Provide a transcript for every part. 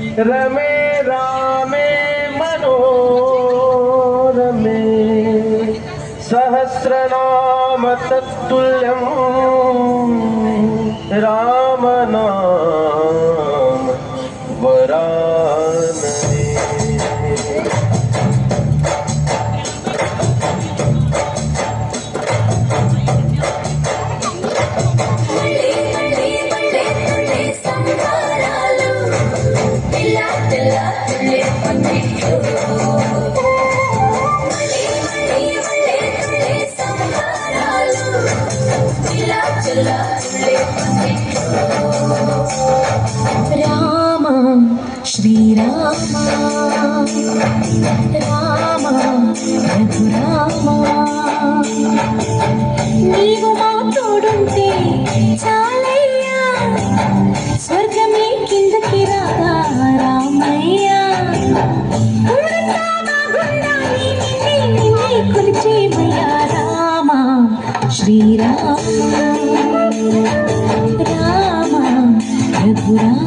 रमे रामे मनोरमे सहस्रनाम तत्तुल्यं रामनाम वरानने। राम श्री राम राम रघुराम నీవు మా తోడుంటే చాలయ్యా స్వర్గమే కిందకి రాగా రామయ్యా కొలిచేమయ్యా రామ శ్రీరామ రామ రఘురామ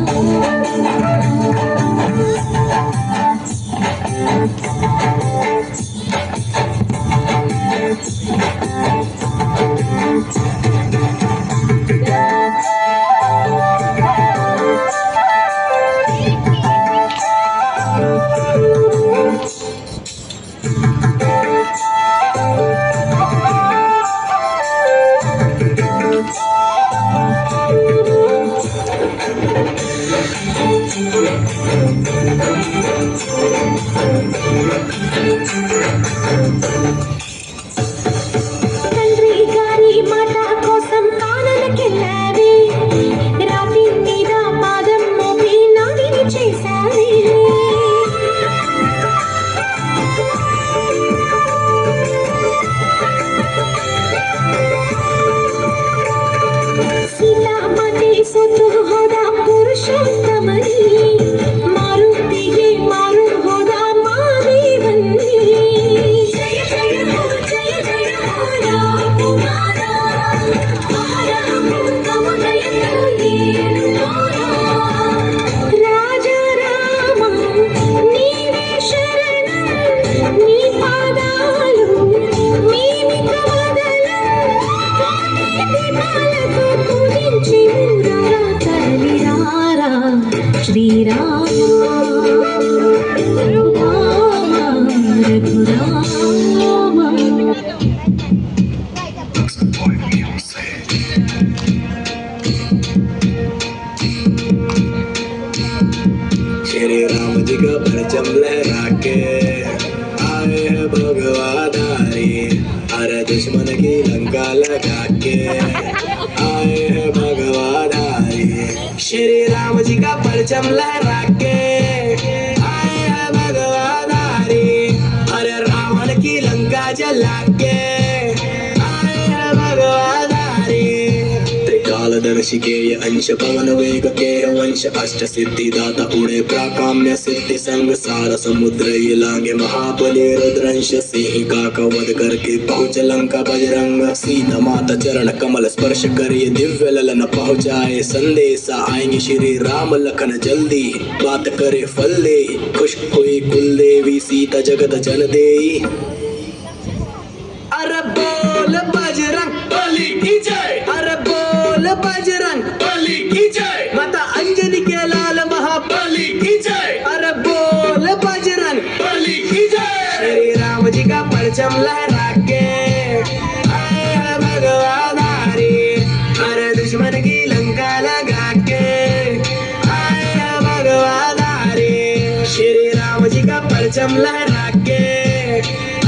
తండ్రి గారి మాట కోసం కానలకెళ్ళావే రాతి మీద పాదం మోపి నాదిని చేశావే సీతాపతి సుతు హోదా పురుషోత్తమని మారుతియే మారు హోదా మాదేవని జయ జయ హో జయ జయ హో రామారా ఆరామ జయ రాజా రామ నీవే శరణం నీ పాదాలు నీవి శ్రీరామ రఘురామ श्री राम जी का परचम लहरा के आए हैं भगवाधारी अरे दुश्मन की लंका लगा के आए हैं भगवाधारी श्री राम जी का परचम लहरा के आए हैं भगवाधारी अरे रावण की लंका जला के आए हैं भगवाधारी त्रिकालदर्शी के ये अंश पवन वेग के वंश अष्ट सिद्धि दाता उड़े प्राकाम्य सिद्धि संग सार समुद्र ये लांगे महाबली रुद्रंश सिंह का कवध करके पहुंच लंका बजरंग सीता माता चरण कमल स्पर्श कर ये दिव्य ललन पहुंचाए संदेशा आएंगे श्री राम लखन जल्दी बात करे फल दे खुश हुई कुल देवी सीता जगत जन देई अरे बोल बजरंग बली की जय अरे बोल बजरंग बली की जय माता अंजनी के लाल महाबली की जय अरे बोल बजरंग बली की जय श्री राम जी का परचम लहरा के आए हैं भगवाधारी अरे दुश्मन की लंका लगा के आए हैं भगवाधारी श्री राम जी का परचम लहरा के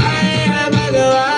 आए हैं भगवान